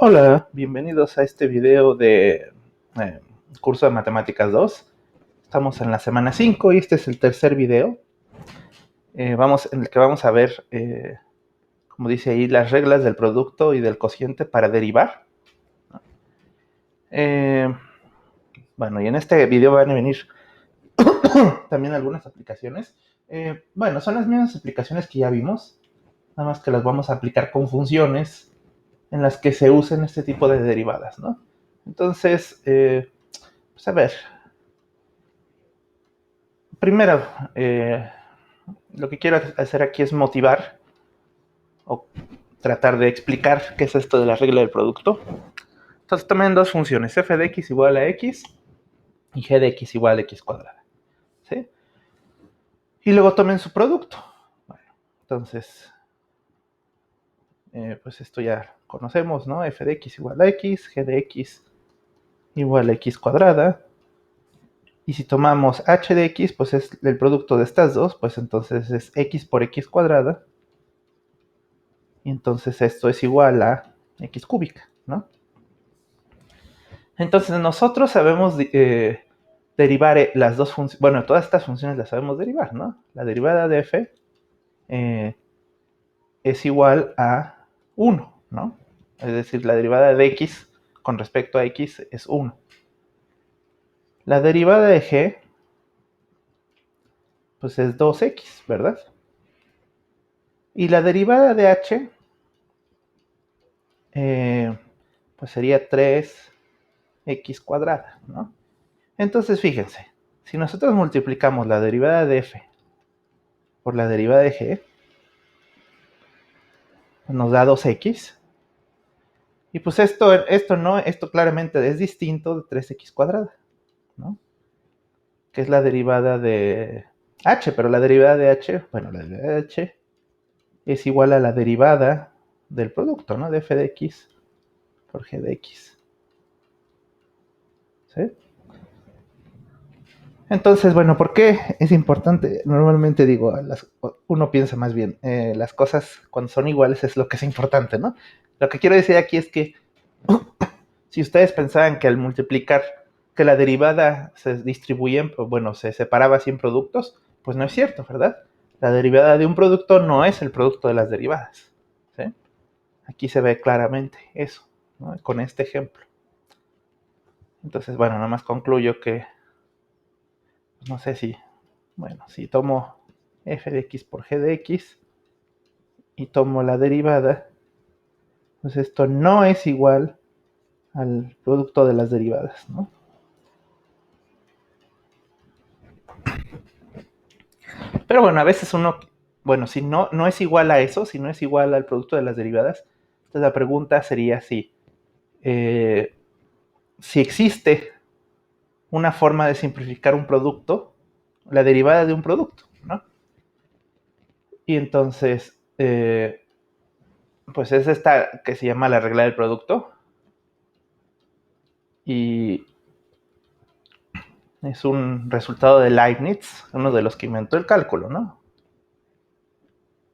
Hola, bienvenidos a este video de eh, curso de Matemáticas 2. Estamos en la semana 5 y este es el tercer video en el que vamos a ver, como dice ahí, las reglas del producto y del cociente para derivar. Eh, bueno, y en este video van a venir también algunas aplicaciones. Bueno, son las mismas aplicaciones que ya vimos, nada más que las vamos a aplicar con funciones en las que se usen este tipo de derivadas, ¿no? Entonces, pues a ver, primero, lo que quiero hacer aquí es motivar o tratar de explicar qué es esto de la regla del producto. Entonces tomen dos funciones, f de x igual a x y g de x igual a x cuadrada. ¿Sí? Y luego tomen su producto. Bueno, entonces, pues esto ya conocemos, ¿no? F de x igual a x, g de x igual a x cuadrada. Y si tomamos h de x, pues es el producto de estas dos, pues entonces es x por x cuadrada. Y entonces esto es igual a x cúbica, ¿no? Entonces nosotros sabemos derivar las dos funciones, bueno, todas estas funciones las sabemos derivar, ¿no? La derivada de f es igual a 1, ¿no? Es decir, la derivada de x con respecto a x es 1. La derivada de g, pues es 2x, ¿verdad? Y la derivada de h, pues sería 3x cuadrada, ¿no? Entonces, fíjense, si nosotros multiplicamos la derivada de f por la derivada de g, nos da 2x. Y pues esto claramente es distinto de 3x cuadrada, ¿no? Que es la derivada de h, pero la derivada de h, bueno, la derivada de h es igual a la derivada del producto, ¿no? De f de x por g de x. ¿Sí? Entonces, bueno, ¿por qué es importante? Normalmente digo, uno piensa más bien, las cosas cuando son iguales es lo que es importante, ¿no? Lo que quiero decir aquí es que si ustedes pensaban que al multiplicar, que la derivada se distribuía, bueno, se separaba así en productos, pues no es cierto, ¿verdad? La derivada de un producto no es el producto de las derivadas. ¿Sí? Aquí se ve claramente eso, ¿no? Con este ejemplo. Entonces, bueno, nada más concluyo que, pues no sé si, bueno, si tomo f de x por g de x y tomo la derivada, pues esto no es igual al producto de las derivadas, ¿no? Pero bueno, a veces uno, bueno, si no es igual a eso, si no es igual al producto de las derivadas, entonces la pregunta sería si existe una forma de simplificar un producto, la derivada de un producto, ¿no? Y entonces, pues es esta que se llama la regla del producto y es un resultado de Leibniz, uno de los que inventó el cálculo, ¿no?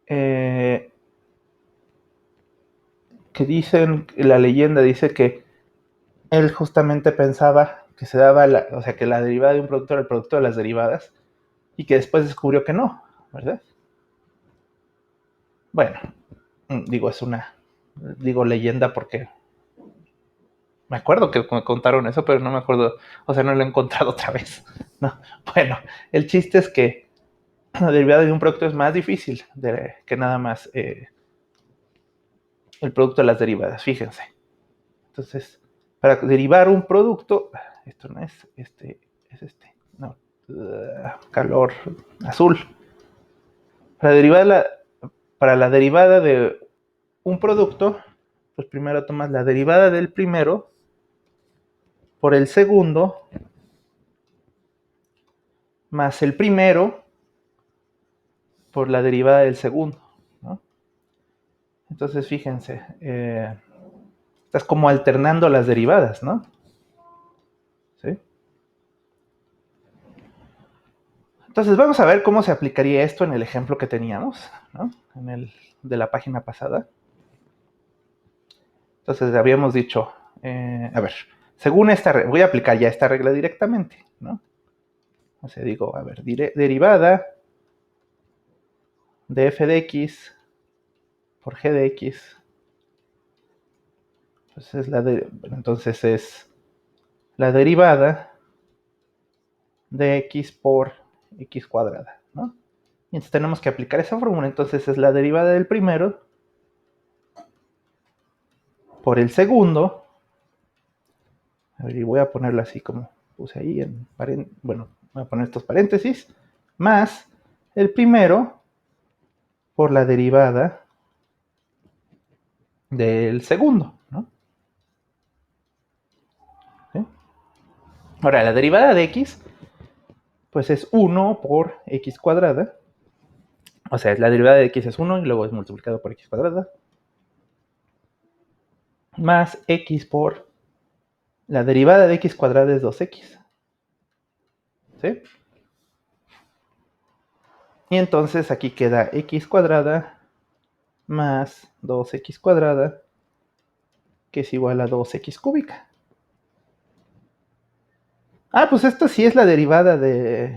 Que dicen, la leyenda dice que él justamente pensaba que se daba, o sea, que la derivada de un producto era el producto de las derivadas y que después descubrió que no, ¿verdad? Bueno, digo, digo leyenda porque me acuerdo que me contaron eso, pero no me acuerdo, o sea, no lo he encontrado otra vez. No. Bueno, el chiste es que la derivada de un producto es más difícil que nada más el producto de las derivadas, fíjense. Entonces, para derivar un producto, esto no es no, calor azul. Para, para la derivada de un producto, pues primero tomas la derivada del primero por el segundo más el primero por la derivada del segundo, ¿no? Entonces, fíjense, estás como alternando las derivadas, ¿no? ¿Sí? Entonces, vamos a ver cómo se aplicaría esto en el ejemplo que teníamos, ¿no? En el de la página pasada. Entonces habíamos dicho, a ver, según esta regla, voy a aplicar ya esta regla directamente, ¿no? O sea, digo, a ver, derivada de f de x por g de x, pues es entonces es la derivada de x por x cuadrada, ¿no? Y entonces tenemos que aplicar esa fórmula, entonces es la derivada del primero por el segundo. A ver, y voy a ponerlo así como puse ahí bueno, voy a poner estos paréntesis, más el primero por la derivada del segundo, ¿no? ¿Sí? Ahora, la derivada de x, pues es 1 por x cuadrada. O sea, la derivada de x es 1 y luego es multiplicado por x cuadrada. Más x por la derivada de x cuadrada es 2x. ¿Sí? Y entonces aquí queda x cuadrada más 2x cuadrada, que es igual a 2x cúbica. Ah, pues esto sí es la derivada de...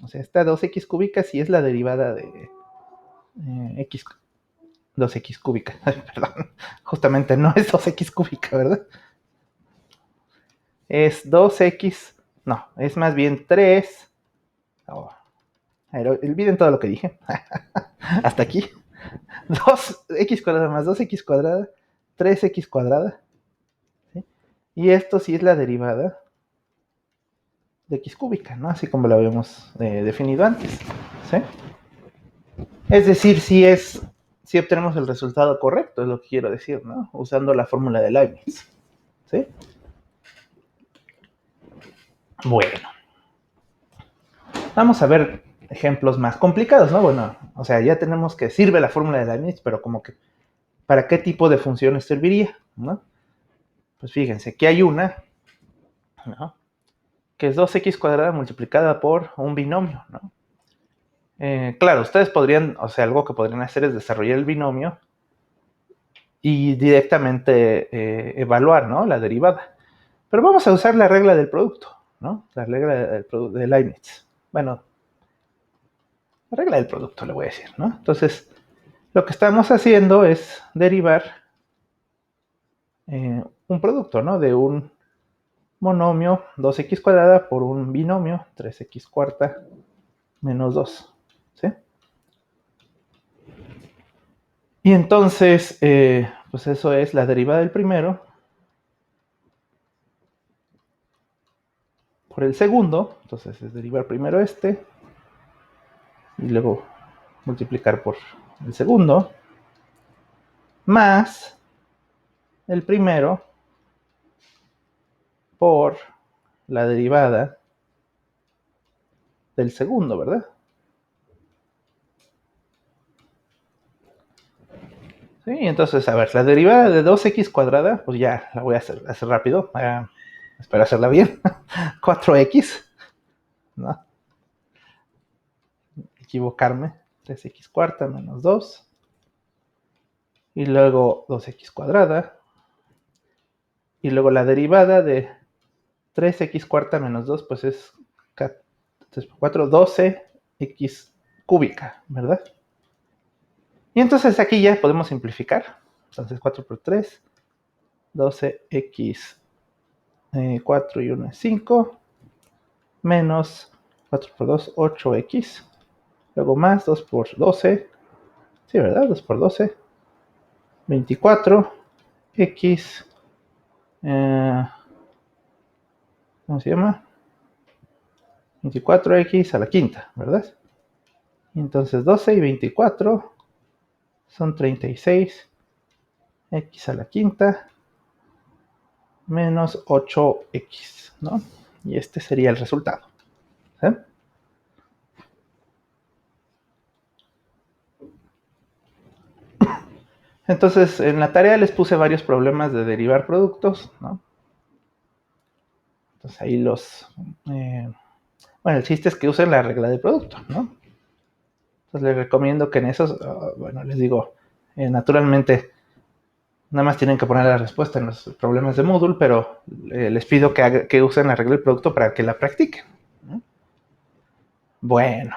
O sea, esta 2x cúbica sí es la derivada de x 2x cúbica. Perdón, justamente no es 2x cúbica, ¿verdad? Es 2x... No, es más bien 3... Oh, olviden todo lo que dije. Hasta aquí. 2x cuadrada más 2x cuadrada, 3x cuadrada. ¿Sí? Y esto sí es la derivada de x cúbica, ¿no? Así como lo habíamos definido antes. ¿Sí? Es decir, si obtenemos el resultado correcto, es lo que quiero decir, ¿no? Usando la fórmula de Leibniz. ¿Sí? Bueno. Vamos a ver ejemplos más complicados, ¿no? Bueno, o sea, ya tenemos que sirve la fórmula de Leibniz, pero como que, ¿para qué tipo de funciones serviría? ¿No? Pues fíjense, que hay una, ¿no? Que es 2x cuadrada multiplicada por un binomio, ¿no? Claro, ustedes podrían, o sea, algo que podrían hacer es desarrollar el binomio y directamente evaluar, ¿no? La derivada. Pero vamos a usar la regla del producto, ¿no? La regla de Leibniz. Bueno, la regla del producto le voy a decir, ¿no? Entonces, lo que estamos haciendo es derivar un producto, ¿no? De un monomio 2x cuadrada por un binomio 3x cuarta menos 2, ¿sí? Y entonces, pues eso es la derivada del primero por el segundo, entonces es derivar primero este y luego multiplicar por el segundo, más el primero por la derivada del segundo, ¿verdad? Sí, entonces, a ver, la derivada de 2x cuadrada, pues ya la voy a hacer rápido, espero hacerla bien, 4x, ¿no? Equivocarme, 3x cuarta menos 2, y luego 2x cuadrada, y luego la derivada de 3x cuarta menos 2, pues es 4, 12x cúbica, ¿verdad? Y entonces aquí ya podemos simplificar. Entonces 4 por 3, 12x 4 y 1 es 5, menos 4 por 2, 8x, luego más 2 por 12, sí, ¿verdad? 2 por 12, 24, x, ¿cómo se llama? 24x a la quinta, ¿verdad? Y entonces 12 y 24 son 36, x a la quinta, menos 8x, ¿no? Y este sería el resultado. ¿Sí? Entonces, en la tarea les puse varios problemas de derivar productos, ¿no? Entonces ahí bueno, el chiste es que usen la regla del producto, ¿no? Entonces les recomiendo que en esos, bueno, les digo, naturalmente, Nada más tienen que poner la respuesta en los problemas de Moodle, pero les pido que usen la regla del producto para que la practiquen. Bueno.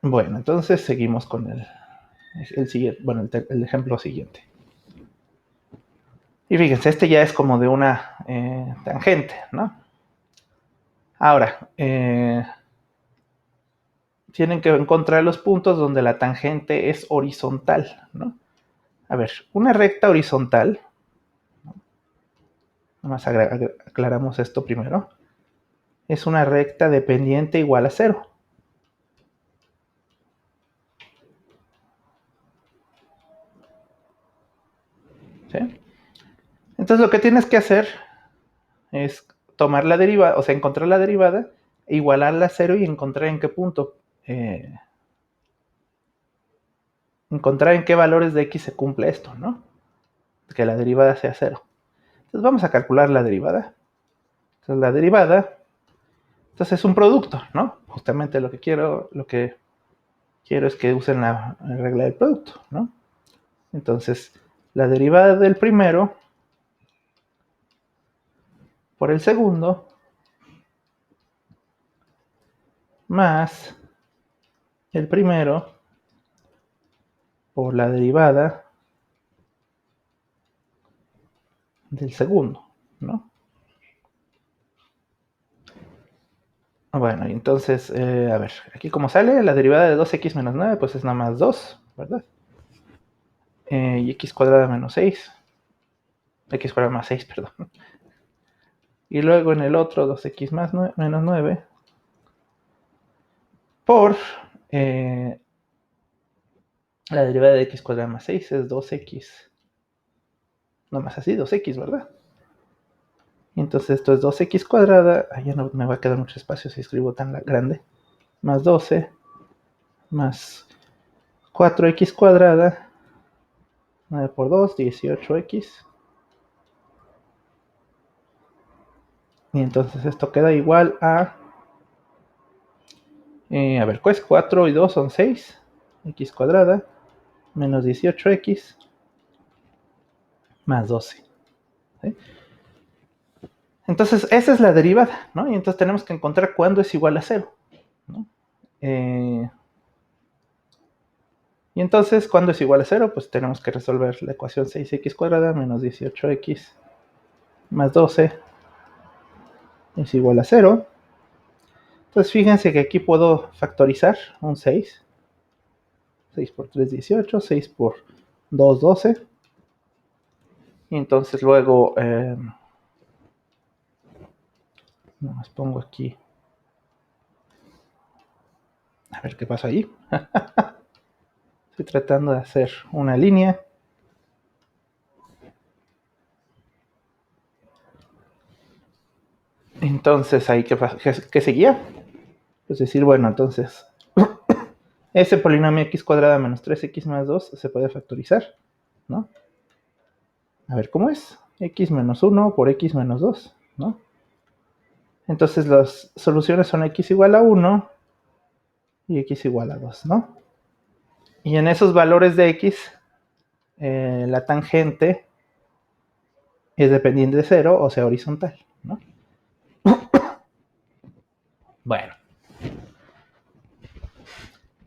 Bueno, entonces seguimos con el siguiente, bueno, el ejemplo siguiente. Y fíjense, este ya es como de una tangente, ¿no? Ahora, tienen que encontrar los puntos donde la tangente es horizontal, ¿no? A ver, una recta horizontal, nada más aclaramos esto primero, es una recta de pendiente igual a 0. ¿Sí? Entonces lo que tienes que hacer es tomar la derivada, o sea, encontrar la derivada, igualarla a 0 y encontrar en qué punto, encontrar en qué valores de x se cumple esto, ¿no? Que la derivada sea 0. Entonces vamos a calcular la derivada. Entonces la derivada, entonces es un producto, ¿no? Justamente lo que quiero es que usen la regla del producto, ¿no? Entonces la derivada del primero por el segundo más el primero por la derivada del segundo, ¿no? Bueno, y entonces, a ver, aquí como sale, la derivada de 2x menos 9, pues es nada más 2, ¿verdad? Y x cuadrada menos 6, x cuadrada más 6, perdón. Y luego en el otro 2x más menos 9 por la derivada de x cuadrada más 6 es 2x. No más así, 2x, ¿verdad? Y entonces esto es 2x cuadrada. Ya no me va a quedar mucho espacio si escribo tan grande. Más 12 más 4x cuadrada. 9 por 2, 18x. Y entonces esto queda igual a... a ver, pues 4 y 2 son 6. X cuadrada menos 18x más 12. ¿Sí? Entonces, esa es la derivada, ¿no? Y entonces tenemos que encontrar cuándo es igual a 0, ¿no? Y entonces, cuando es igual a 0, pues tenemos que resolver la ecuación 6x cuadrada menos 18x más 12 es igual a 0. Entonces, fíjense que aquí puedo factorizar un 6. 6 por 3, 18. 6 por 2, 12. Y entonces luego, más pongo aquí. A ver qué pasa ahí. Estoy tratando de hacer una línea. Entonces, ahí, ¿qué seguía? Es decir, bueno, entonces, ese polinomio x cuadrada menos 3x más 2 se puede factorizar, ¿no? A ver, ¿cómo es? X menos 1 por x menos 2, ¿no? Entonces las soluciones son x igual a 1 y x igual a 2, ¿no? Y en esos valores de x, la tangente es dependiente de 0, o sea, horizontal, ¿no? Bueno.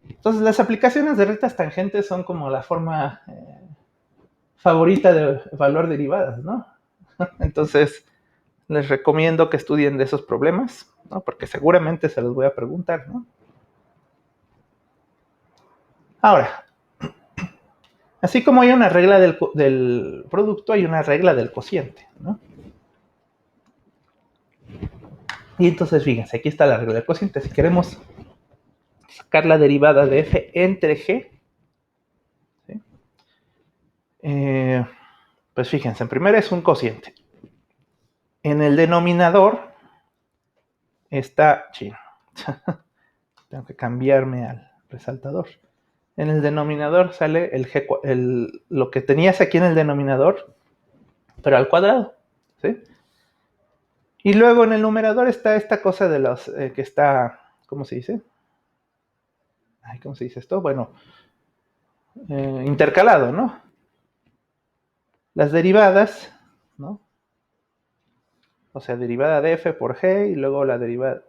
Entonces las aplicaciones de rectas tangentes son como la forma favorita de evaluar derivadas, ¿no? Entonces les recomiendo que estudien de esos problemas, ¿no? Porque seguramente se los voy a preguntar, ¿no? Ahora, así como hay una regla del producto, hay una regla del cociente, ¿no? Y entonces, fíjense, aquí está la regla del cociente. Si queremos sacar la derivada de f entre g, ¿sí? Pues fíjense, en primera es un cociente. En el denominador está... Chino. Tengo que cambiarme al resaltador. En el denominador sale lo que tenías aquí en el denominador, pero al cuadrado, ¿sí? Y luego en el numerador está esta cosa de los que está, ¿cómo se dice? Ay, ¿cómo se dice esto? Bueno, intercalado, ¿no? Las derivadas, ¿no? O sea, derivada de f por g y luego la derivada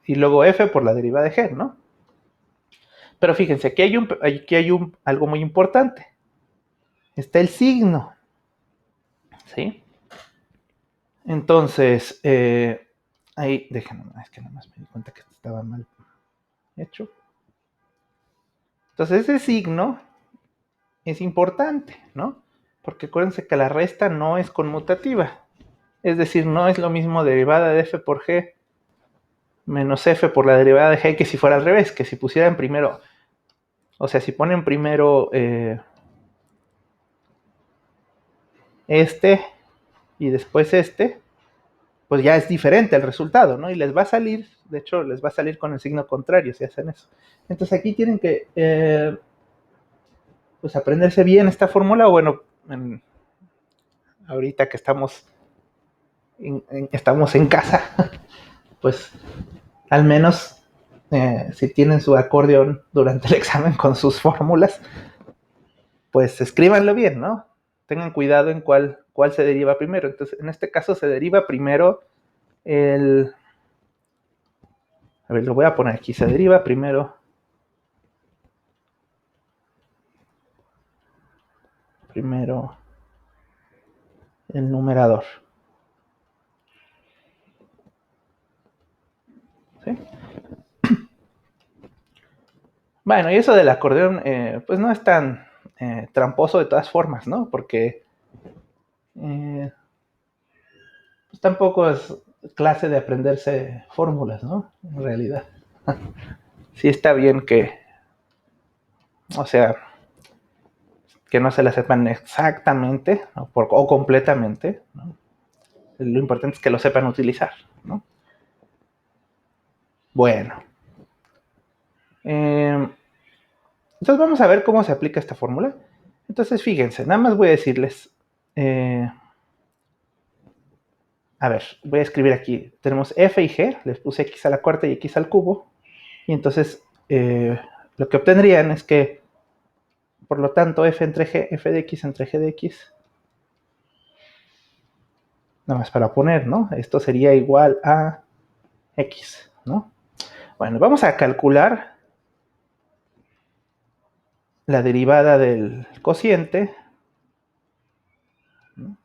y luego f por la derivada de g, ¿no? Pero fíjense, aquí hay algo muy importante. Está el signo, ¿sí? Entonces, ahí, déjenme, es que nada más me di cuenta que estaba mal hecho. Entonces, ese signo es importante, ¿no? Porque acuérdense que la resta no es conmutativa. Es decir, no es lo mismo derivada de f por g menos f por la derivada de g que si fuera al revés, que si pusieran primero, o sea, si ponen primero este y después este, pues ya es diferente el resultado, ¿no? Y les va a salir, de hecho, les va a salir con el signo contrario si hacen eso. Entonces aquí tienen que, pues, aprenderse bien esta fórmula, o bueno, ahorita que estamos en casa, pues al menos si tienen su acordeón durante el examen con sus fórmulas, pues escríbanlo bien, ¿no? Tengan cuidado en cuál se deriva primero. Entonces, en este caso se deriva primero el... A ver, lo voy a poner aquí. Se deriva primero el numerador. ¿Sí? Bueno, y eso del acordeón, pues no es tan tramposo de todas formas, ¿no? Porque pues tampoco es clase de aprenderse fórmulas, ¿no? En realidad. Sí está bien que, o sea, que no se la sepan exactamente o completamente, ¿no? Lo importante es que lo sepan utilizar, ¿no? Bueno. Entonces vamos a ver cómo se aplica esta fórmula. Entonces fíjense, nada más voy a decirles, a ver, voy a escribir aquí, tenemos f y g, les puse x a la cuarta y x al cubo, y entonces lo que obtendrían es que, por lo tanto, f entre g, f de x entre g de x, nada más para poner, ¿no? Esto sería igual a x, ¿no? Bueno, vamos a calcular la derivada del cociente, ¿no?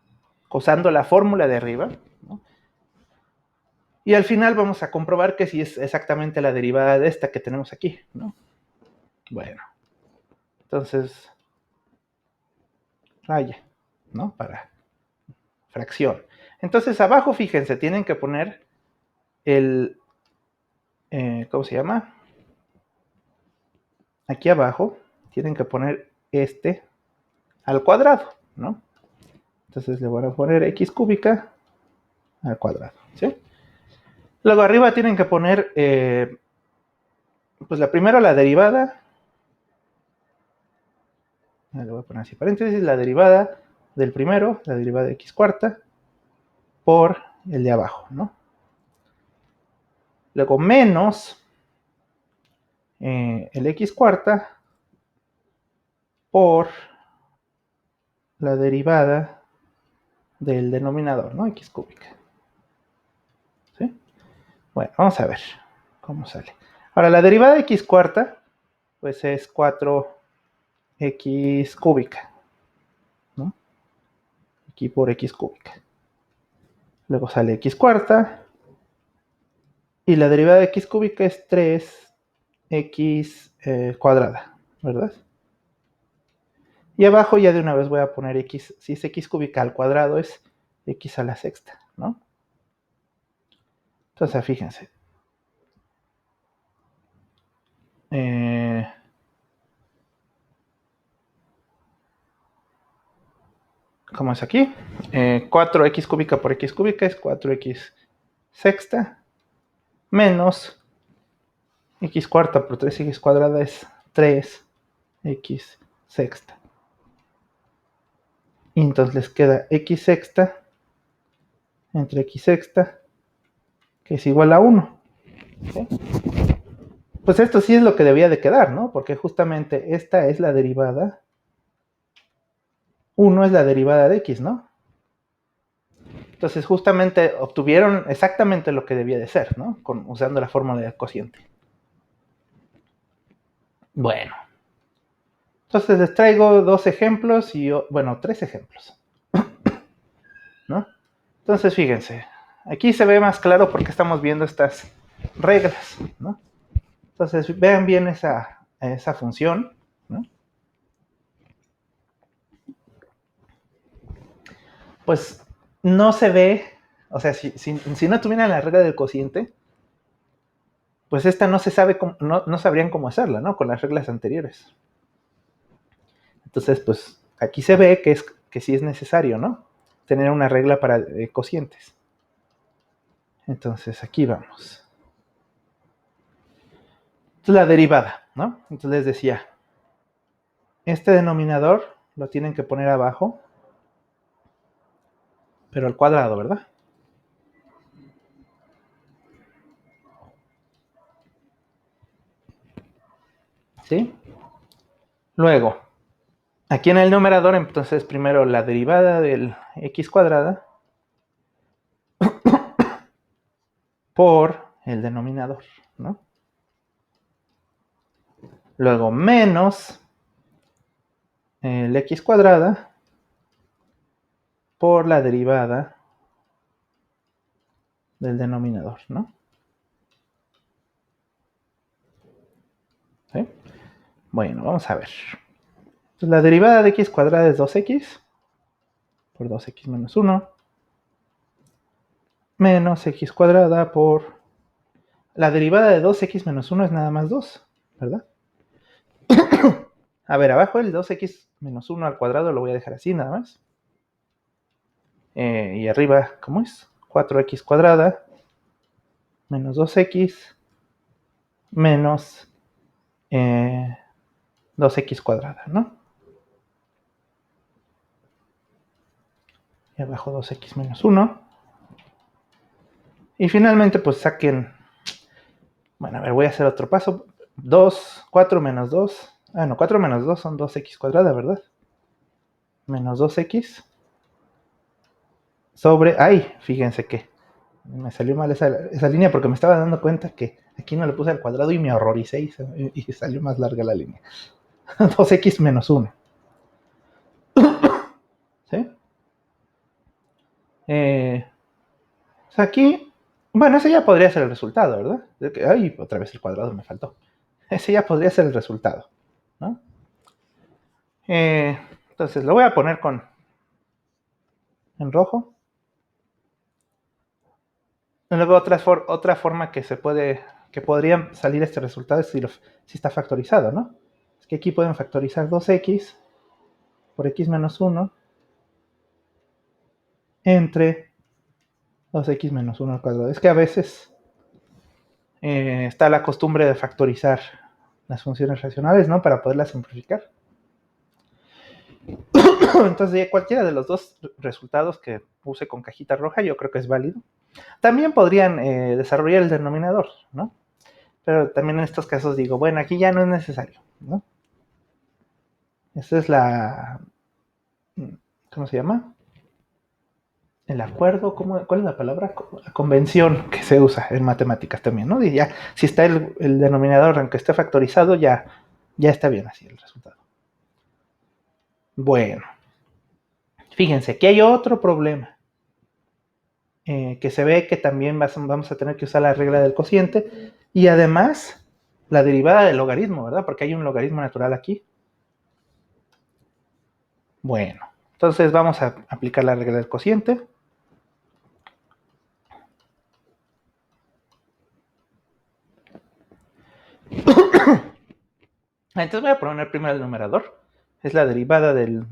Usando la fórmula de arriba, ¿no? Y al final vamos a comprobar que sí es exactamente la derivada de esta que tenemos aquí, ¿no? Bueno, entonces, raya, ¿no? Para fracción. Entonces abajo, fíjense, tienen que poner el, ¿cómo se llama? Aquí abajo tienen que poner este al cuadrado, ¿no? Entonces le voy a poner x cúbica al cuadrado, ¿sí? Luego arriba tienen que poner, pues primero la derivada, le voy a poner así paréntesis, la derivada del primero, la derivada de x cuarta, por el de abajo, ¿no? Luego menos el x cuarta por la derivada del denominador, ¿no? X cúbica. ¿Sí? Bueno, vamos a ver cómo sale. Ahora, la derivada de x cuarta, pues es 4x cúbica, ¿no? Aquí por x cúbica. Luego sale x cuarta. Y la derivada de x cúbica es 3x cuadrada, ¿verdad? Y abajo ya de una vez voy a poner x, si es x cúbica al cuadrado es x a la sexta, ¿no? Entonces, fíjense. ¿Cómo es aquí? 4x cúbica por x cúbica es 4x sexta menos x cuarta por 3x cuadrada es 3x sexta. Y entonces les queda x sexta entre x sexta, que es igual a 1. ¿Sí? pues esto sí es lo que debía de quedar, ¿no? Porque justamente esta es la derivada, 1 es la derivada de x, ¿no? Entonces justamente obtuvieron exactamente lo que debía de ser, ¿no? Usando la fórmula del cociente. Bueno, entonces les traigo dos ejemplos y, bueno, tres ejemplos, ¿no? Entonces fíjense, aquí se ve más claro porque estamos viendo estas reglas, ¿no? Entonces vean bien esa función, ¿no? Pues no se ve, o sea, si no tuvieran la regla del cociente, pues esta no se sabe cómo, no sabrían cómo hacerla, ¿no? Con las reglas anteriores. Entonces, pues aquí se ve que sí es necesario, ¿no? Tener una regla para cocientes. Entonces, aquí vamos. Entonces, la derivada, ¿no? Entonces les decía, este denominador lo tienen que poner abajo, pero al cuadrado, ¿verdad? ¿Sí? Luego, aquí en el numerador, entonces primero la derivada del x cuadrada por el denominador, ¿no? Luego menos el x cuadrada por la derivada del denominador, ¿no? ¿Sí? Bueno, vamos a ver. Entonces, la derivada de x cuadrada es 2x por 2x menos 1 menos x cuadrada por... La derivada de 2x menos 1 es nada más 2, ¿verdad? A ver, abajo el 2x menos 1 al cuadrado lo voy a dejar así nada más. Y arriba, ¿cómo es? 4x cuadrada menos 2x menos 2x cuadrada, ¿no? Y abajo 2x menos 1. Y finalmente, pues saquen... Bueno, a ver, voy a hacer otro paso. 4 menos 2. Ah, no, 4 menos 2 son 2x cuadrada, ¿verdad? Menos 2x sobre... Ay, fíjense que me salió mal esa línea porque me estaba dando cuenta que aquí no le puse al cuadrado y me horroricé y salió más larga la línea. 2x menos 1. ¿Sí? O sea, aquí... Bueno, ese ya podría ser el resultado, ¿verdad? Ay, otra vez el cuadrado me faltó. Ese ya podría ser el resultado, ¿no? Entonces lo voy a poner en rojo. Y luego otra forma que podrían salir este resultado es si está factorizado, ¿no? Es que aquí pueden factorizar 2x por x menos 1 entre 2x menos 1 al cuadrado. Es que a veces está la costumbre de factorizar las funciones racionales, ¿no? Para poderlas simplificar. Entonces, cualquiera de los dos resultados que puse con cajita roja, yo creo que es válido. También podrían desarrollar el denominador, ¿no? Pero también en estos casos digo, bueno, aquí ya no es necesario, ¿no? Esa es ¿cómo se llama? El acuerdo, ¿cuál es la palabra? La convención que se usa en matemáticas también, ¿no? Y ya, si está el denominador, aunque esté factorizado, ya está bien así el resultado. Bueno, fíjense, aquí hay otro problema. Que se ve que también vamos a tener que usar la regla del cociente y además la derivada del logaritmo, ¿verdad? Porque hay un logaritmo natural aquí. Bueno, entonces vamos a aplicar la regla del cociente. Entonces voy a poner primero el numerador. Es la derivada del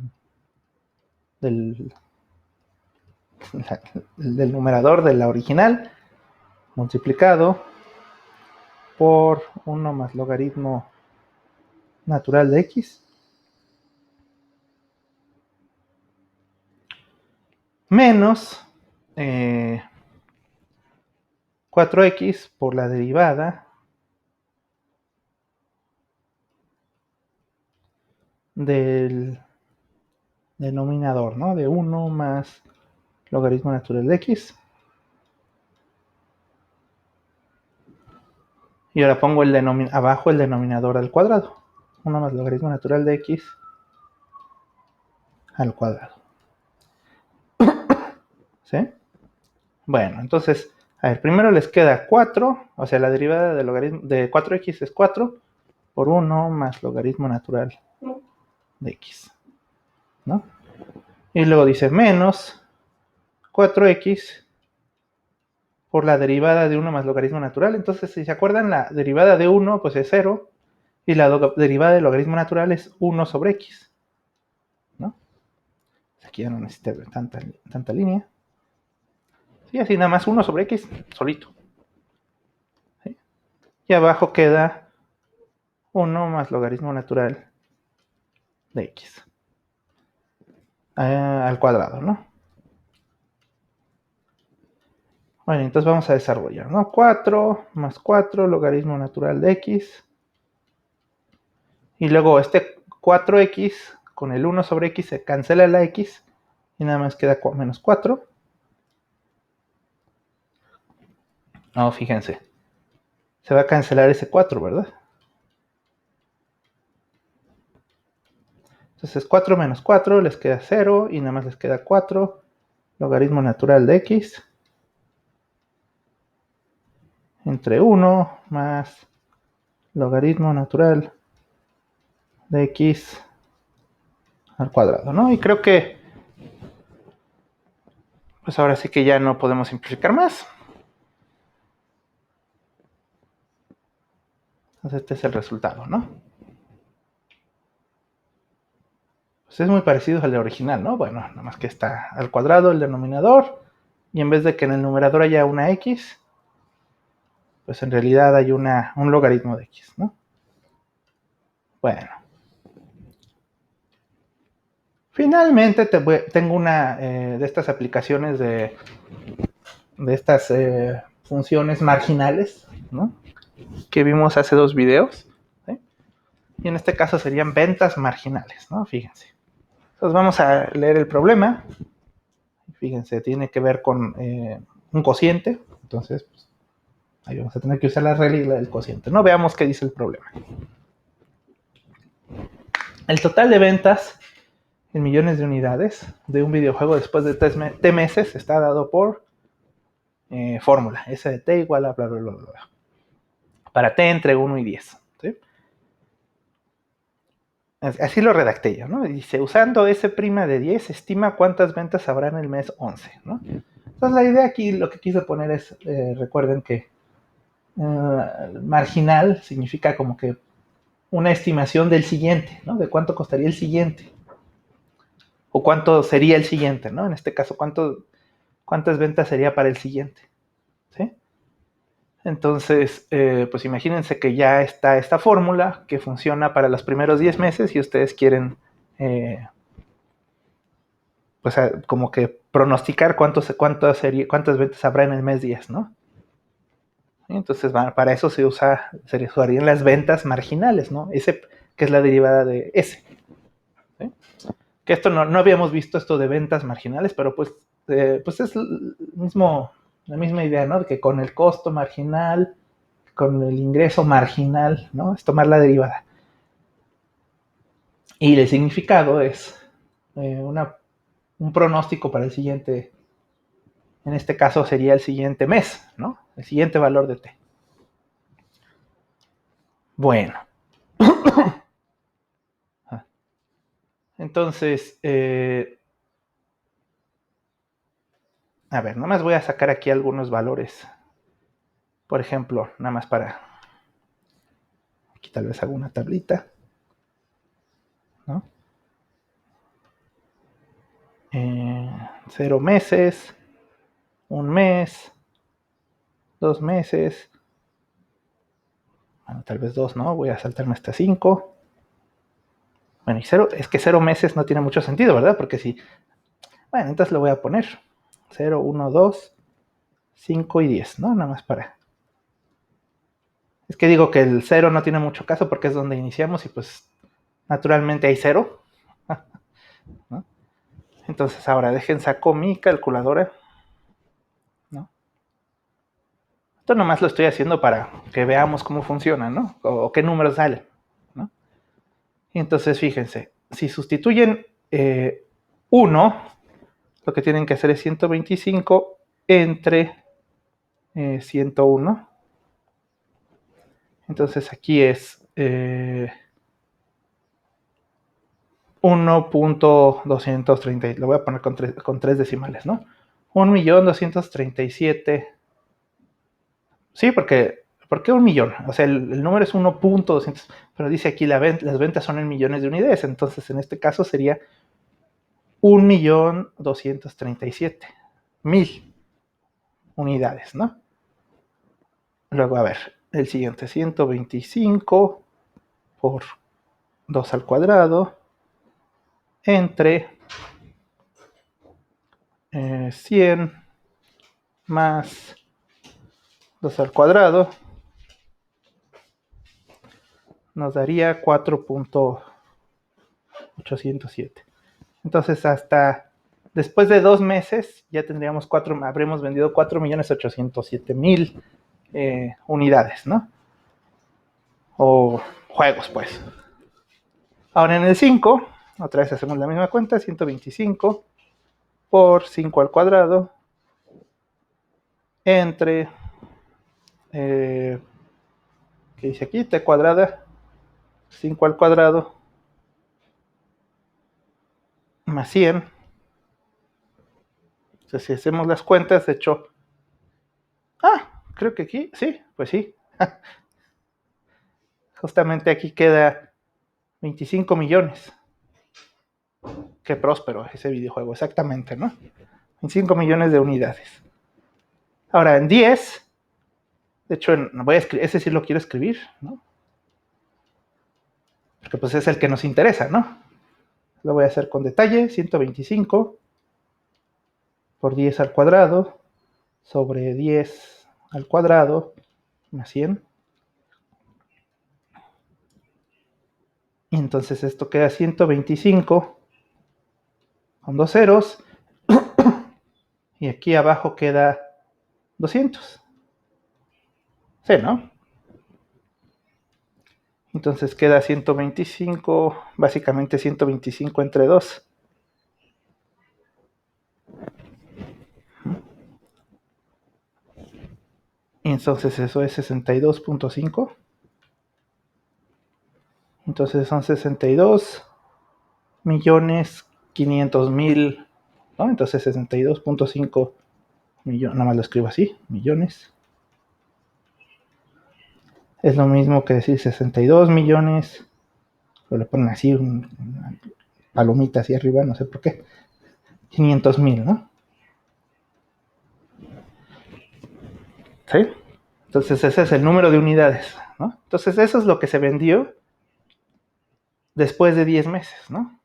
numerador de la original multiplicado por 1 más logaritmo natural de x menos 4x por la derivada del denominador, ¿no? De 1 más logaritmo natural de x. Y ahora pongo abajo el denominador al cuadrado. 1 más logaritmo natural de x al cuadrado. ¿Sí? Bueno, entonces, a ver, primero les queda 4, o sea, la derivada del logaritmo de 4x es 4 por 1 más logaritmo natural de x, ¿no? Y luego dice menos 4x por la derivada de 1 más logaritmo natural. Entonces, si se acuerdan, la derivada de 1 pues es 0 y la derivada del logaritmo natural es 1 sobre x, ¿no? Aquí ya no necesito tanta línea. Sí, así nada más 1 sobre x solito. ¿Sí? Y abajo queda 1 más logaritmo natural de x al cuadrado, ¿no? Bueno, entonces vamos a desarrollar, ¿no? 4 más 4 logaritmo natural de x. Y luego este 4x con el 1 sobre x se cancela la x y nada más queda menos 4. No, fíjense. Se va a cancelar ese 4, ¿verdad? Entonces 4 menos 4 les queda 0 y nada más les queda 4 logaritmo natural de x entre 1 más logaritmo natural de x al cuadrado, ¿no? Y creo que pues ahora sí que ya no podemos simplificar más. Entonces este es el resultado, ¿no? Pues es muy parecido al de original, ¿no? Bueno, nada más que está al cuadrado el denominador y en vez de que en el numerador haya una x, pues en realidad hay un logaritmo de x, ¿no? Bueno. Finalmente tengo una de estas aplicaciones de estas funciones marginales, ¿no? Que vimos hace 2 videos, ¿sí? Y en este caso serían ventas marginales, ¿no? Fíjense. Entonces vamos a leer el problema. Fíjense, tiene que ver con un cociente. Entonces, pues, ahí vamos a tener que usar la regla del cociente, ¿no? Veamos qué dice el problema. El total de ventas en millones de unidades de un videojuego después de 3 meses está dado por fórmula. S de t igual a bla, bla, bla, bla. Para t entre 1 y 10. ¿Sí? Así lo redacté yo, ¿no? Dice, usando S' de 10, estima cuántas ventas habrá en el mes 11, ¿no? Entonces la idea aquí, lo que quise poner es, recuerden que marginal significa como que una estimación del siguiente, ¿no? De cuánto costaría el siguiente. O cuánto sería el siguiente, ¿no? En este caso, cuántas ventas sería para el siguiente, ¿sí? Entonces, pues imagínense que ya está esta fórmula que funciona para los primeros 10 meses y ustedes quieren, pues como que pronosticar cuántas ventas habrá en el mes 10, ¿no? Entonces, para eso se usarían las ventas marginales, ¿no? Ese, que es la derivada de S. ¿Sí? Que esto no habíamos visto esto de ventas marginales, pero pues es la misma idea, ¿no? Que con el costo marginal, con el ingreso marginal, ¿no? Es tomar la derivada. Y el significado es un pronóstico para el siguiente, en este caso sería el siguiente mes, ¿no? El siguiente valor de t. Bueno. Entonces, a ver, nada más voy a sacar aquí algunos valores. Por ejemplo, nada más para... Aquí tal vez hago una tablita, ¿no? 0 meses, 1 mes, 2 meses, bueno, tal vez 2, ¿no? Voy a saltarme hasta 5. Bueno, y 0, es que 0 meses no tiene mucho sentido, ¿verdad? Porque si... Bueno, entonces lo voy a poner 0, 1, 2, 5 y 10, ¿no? Nada más para... Es que digo que el 0 no tiene mucho caso porque es donde iniciamos y pues naturalmente hay 0, ¿no? Entonces ahora saco mi calculadora, ¿no? Esto nomás lo estoy haciendo para que veamos cómo funciona, ¿no? O qué números salen, ¿no? Y entonces fíjense, si sustituyen 1, lo que tienen que hacer es 125 entre 101. Entonces aquí es 1.230, lo voy a poner con 3 decimales, ¿no? 1.237.000. Sí, porque ¿por qué 1.000.000? O sea, el número es 1.200, pero dice aquí las ventas son en millones de unidades, entonces en este caso sería 1.237.000 unidades, ¿no? Luego, a ver, el siguiente, 125 por 2 al cuadrado entre 100 más 2 al cuadrado nos daría 4.807. Entonces, hasta después de 2 meses ya tendríamos habremos vendido 4.807.000 unidades, ¿no? O juegos, pues. Ahora en el 5, otra vez hacemos la misma cuenta, 125 por 5 al cuadrado entre, ¿qué dice aquí? T cuadrada, 5 al cuadrado más 100. Entonces, si hacemos las cuentas, de hecho, creo que aquí, sí, pues sí. Justamente aquí queda 25 millones. Qué próspero ese videojuego, exactamente, ¿no? 25 millones de unidades. Ahora, en 10, de hecho, voy a escribir, ese sí lo quiero escribir, ¿no? Porque pues es el que nos interesa, ¿no? Lo voy a hacer con detalle, 125 por 10 al cuadrado sobre 10 al cuadrado más 100. Y entonces esto queda 125 con 2 ceros. Y aquí abajo queda 200. Sí, ¿no? Entonces queda 125, básicamente 125 entre 2. Y entonces eso es 62.5. Entonces son 62.500.000, ¿no? Entonces 62.5 millones, nada más lo escribo así, millones. Es lo mismo que decir 62 millones, o le ponen así una palomita así arriba, no sé por qué. 500.000, ¿no? ¿Sí? Entonces ese es el número de unidades, ¿no? Entonces eso es lo que se vendió después de 10 meses, ¿no?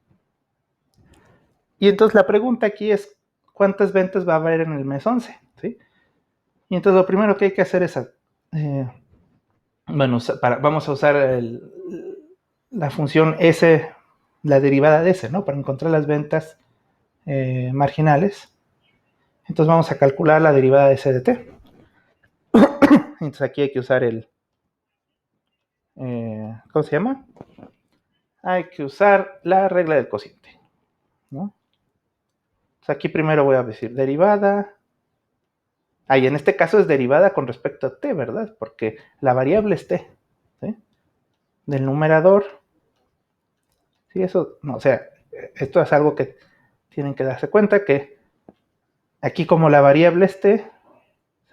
Y entonces la pregunta aquí es, ¿cuántas ventas va a haber en el mes 11? ¿Sí? Y entonces lo primero que hay que hacer es, vamos a usar la función S, la derivada de S, ¿no? Para encontrar las ventas marginales. Entonces vamos a calcular la derivada de S de T. Entonces aquí hay que usar ¿cómo se llama? Hay que usar la regla del cociente, ¿no? Entonces aquí primero voy a decir derivada. Y en este caso es derivada con respecto a T, ¿verdad? Porque la variable es T, ¿sí? Del numerador. Sí, eso, no, o sea, esto es algo que tienen que darse cuenta que aquí como la variable es T,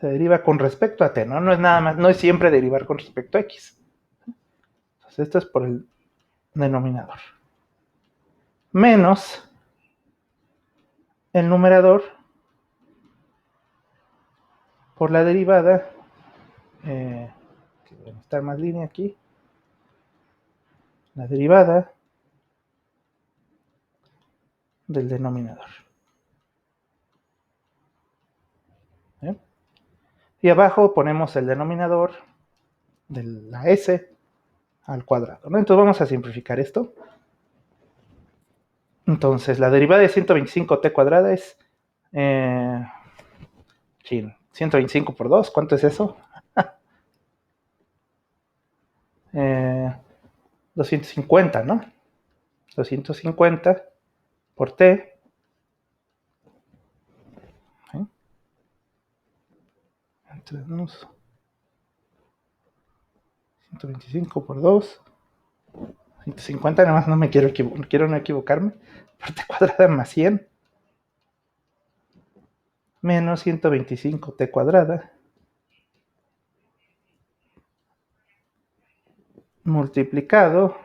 se deriva con respecto a T, ¿no? No es nada más, no es siempre derivar con respecto a X. Entonces esto es por el denominador. Menos el numerador por la derivada, que debe estar más línea aquí, la derivada del denominador. ¿Eh? Y abajo ponemos el denominador de la S al cuadrado, ¿no? Entonces vamos a simplificar esto. Entonces, la derivada de 125t cuadrada es 125 por 2, ¿cuánto es eso? 250, ¿no? 250 por t. Entonces, 125 por 2. 150, nada más no me quiero no equivocarme. Por t cuadrada más 100. Menos 125t cuadrada. Multiplicado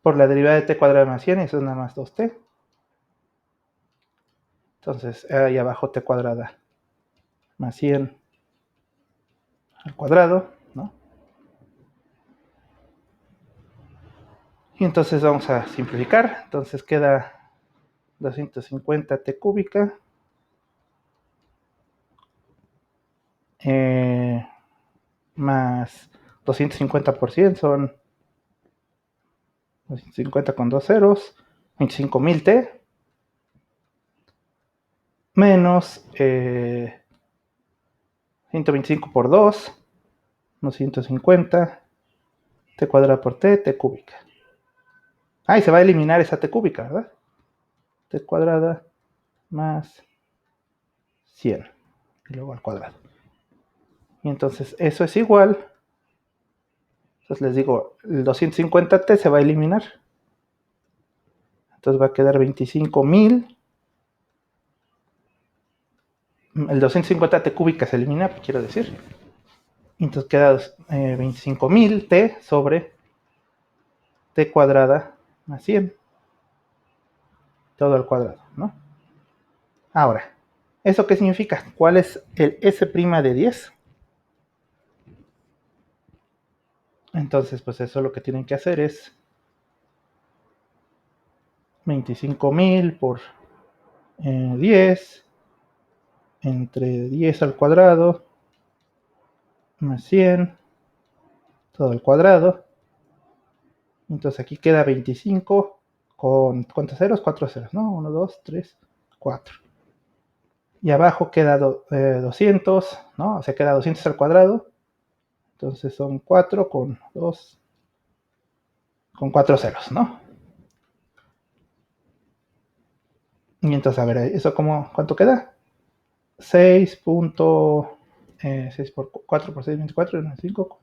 por la derivada de t cuadrada más 100, eso es nada más 2t. Entonces, ahí abajo t cuadrada más 100 al cuadrado, ¿no? Y entonces vamos a simplificar. Entonces queda 250t cúbica más 250% son 250 con dos ceros, 25.000t, menos 125 por 2, unos 150, t cuadrada por t cúbica. Ah, y se va a eliminar esa t cúbica, ¿verdad? T cuadrada más 100, y luego al cuadrado. Y entonces eso es igual. Entonces les digo, el 250t se va a eliminar. Entonces va a quedar 25.000. El 250t cúbica se elimina, quiero decir. Entonces queda 25.000t sobre t cuadrada más 100. Todo al cuadrado, ¿no? Ahora, ¿eso qué significa? ¿Cuál es el S' de 10? Entonces, pues eso lo que tienen que hacer es 25.000 por 10 entre 10 al cuadrado más 100 todo al cuadrado. Entonces aquí queda 25 con ¿cuántos ceros? 4 ceros, ¿no? 1, 2, 3, 4. Y abajo queda 200, ¿no? O sea, queda 200 al cuadrado. Entonces son 4 con 2, con 4 ceros, ¿no? Y entonces, a ver, ¿eso cuánto queda? 6 por 4 por 6, 24, 5.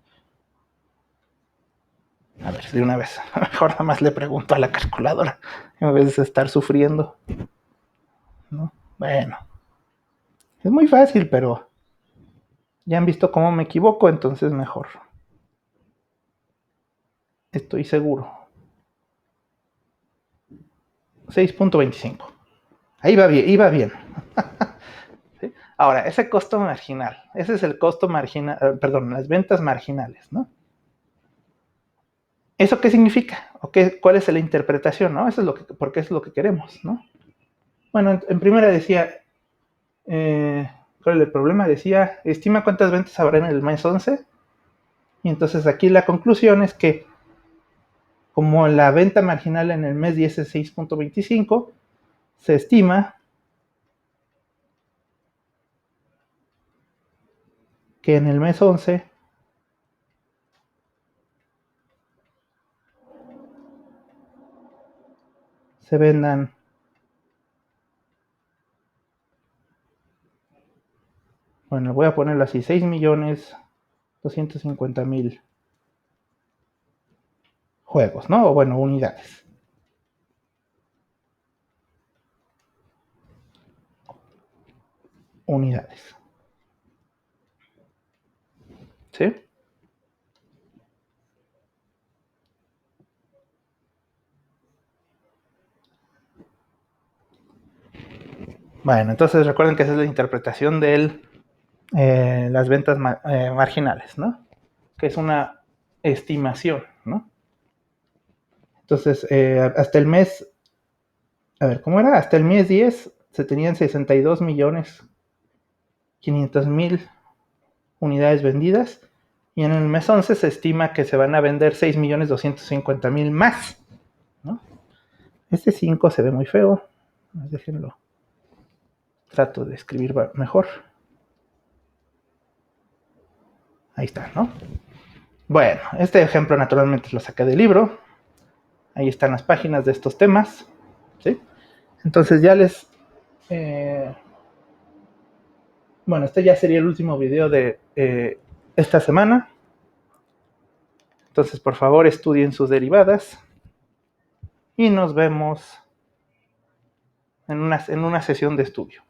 A ver, de una vez. Mejor nada más le pregunto a la calculadora en vez de estar sufriendo, ¿no? Bueno, es muy fácil, pero ya han visto cómo me equivoco, entonces mejor. Estoy seguro. 6.25. Ahí va bien, iba bien. ¿Sí? Ahora, ese costo marginal. Ese es el costo marginal, perdón, las ventas marginales, ¿no? ¿Eso qué significa? ¿O cuál es la interpretación, no? Eso es porque es lo que queremos, ¿no? Bueno, en primera decía, ¿cuál es el problema? Decía, estima cuántas ventas habrá en el mes 11. Y entonces aquí la conclusión es que como la venta marginal en el mes 10 es 6.25, se estima que en el mes 11 se vendan bueno, voy a ponerlo así, 6.250.000 juegos, ¿no? O bueno, unidades. Unidades. ¿Sí? Bueno, entonces recuerden que esa es la interpretación de las ventas marginales, ¿no? Que es una estimación, ¿no? Entonces, hasta el mes, a ver, ¿cómo era? Hasta el mes 10 se tenían 62.500.000 unidades vendidas y en el mes 11 se estima que se van a vender 6.250.000 más, ¿no? Este 5 se ve muy feo. Déjenlo. Trato de escribir mejor. Ahí está, ¿no? Bueno, este ejemplo naturalmente lo saqué del libro. Ahí están las páginas de estos temas. ¿Sí? Entonces ya les... bueno, este ya sería el último video de esta semana. Entonces, por favor, estudien sus derivadas. Y nos vemos en una sesión de estudio.